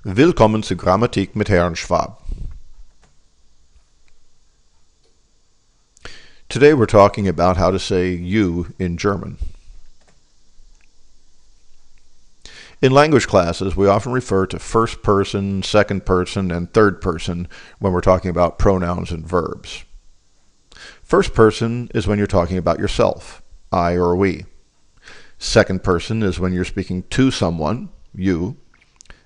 Willkommen zu Grammatik mit Herrn Schwab. Today we're talking about how to say you in German. In language classes, we often refer to first person, second person, and third person when we're talking about pronouns and verbs. First person is when you're talking about yourself, I or we. Second person is when you're speaking to someone, you.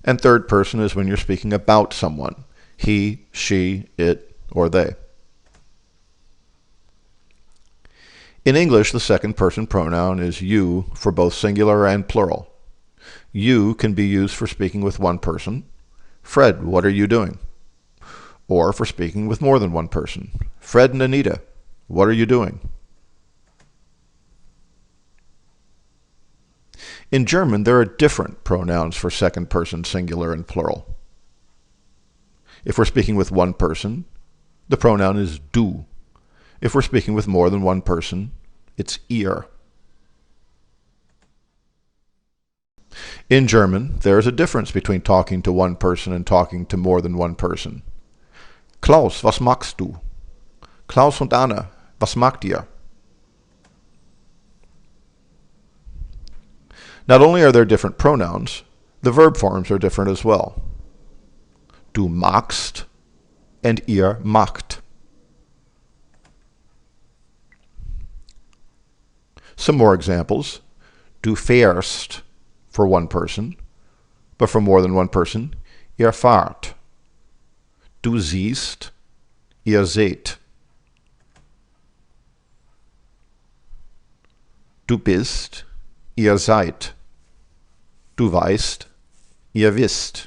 And third person is when you're speaking about someone, he, she, it, or they. In English, the second person pronoun is you for both singular and plural. You can be used for speaking with one person. Fred, what are you doing? Or for speaking with more than one person. Fred and Anita, what are you doing? In German, there are different pronouns for second person singular and plural. If we're speaking with one person, the pronoun is du. If we're speaking with more than one person, it's ihr. In German, there is a difference between talking to one person and talking to more than one person. Klaus, was magst du? Klaus und Anna, was magt ihr? Not only are there different pronouns, the verb forms are different as well. Du magst and ihr macht. Some more examples. Du fährst for one person, but for more than one person, ihr fahrt. Du siehst, ihr seht. Du bist, ihr seid. Du weißt, ihr wisst.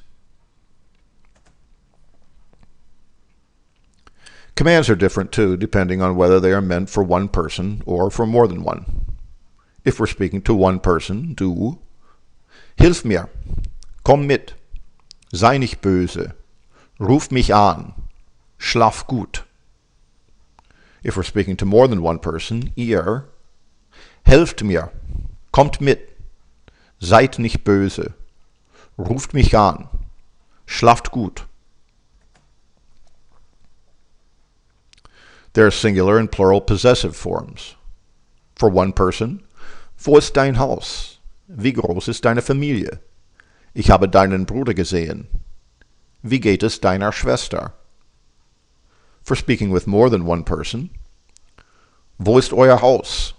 Commands are different too, depending on whether they are meant for one person or for more than one. If we're speaking to one person, du, hilf mir, komm mit, sei nicht böse, ruf mich an, schlaf gut. If we're speaking to more than one person, ihr, helft mir, kommt mit, seid nicht böse, ruft mich an, schlaft gut. There are singular and plural possessive forms. For one person, wo ist dein Haus? Wie groß ist deine Familie? Ich habe deinen Bruder gesehen. Wie geht es deiner Schwester? For speaking with more than one person, wo ist euer Haus?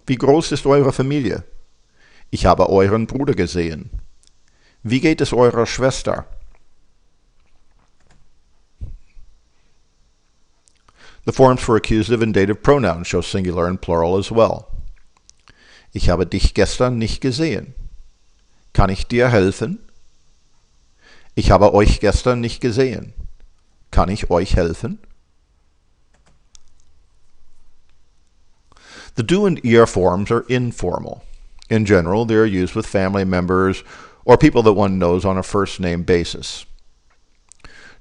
Wie groß ist eure Familie? Ich habe euren Bruder gesehen. Wie geht es eurer Schwester? The forms for accusative and dative pronouns show singular and plural as well. Ich habe dich gestern nicht gesehen. Kann ich dir helfen? Ich habe euch gestern nicht gesehen. Kann ich euch helfen? The du and ihr forms are informal. In general, they are used with family members or people that one knows on a first-name basis.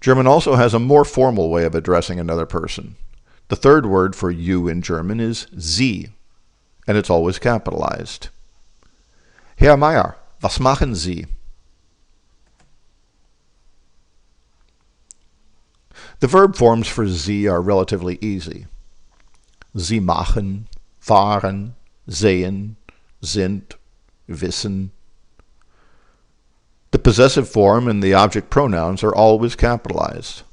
German also has a more formal way of addressing another person. The third word for you in German is Sie, and it's always capitalized. Herr Meier, was machen Sie? The verb forms for Sie are relatively easy. Sie machen, fahren, sehen, sind, wissen. The possessive form and the object pronouns are always capitalized.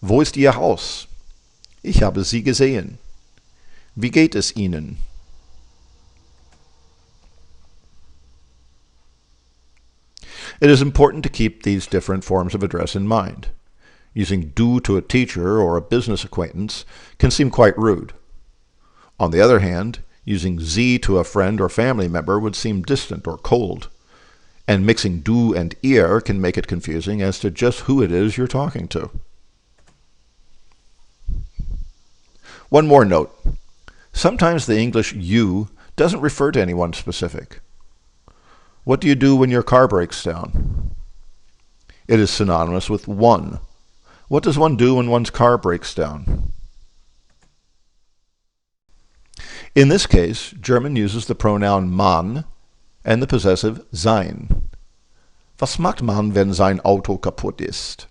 Wo ist Ihr Haus? Ich habe Sie gesehen. Wie geht es Ihnen? It is important to keep these different forms of address in mind. Using du to a teacher or a business acquaintance can seem quite rude. On the other hand, using Sie to a friend or family member would seem distant or cold, and mixing du and ihr can make it confusing as to just who it is you're talking to. One more note. Sometimes the English you doesn't refer to anyone specific. What do you do when your car breaks down? It is synonymous with one. What does one do when one's car breaks down? In this case, German uses the pronoun man and the possessive sein. Was macht man, wenn sein Auto kaputt ist?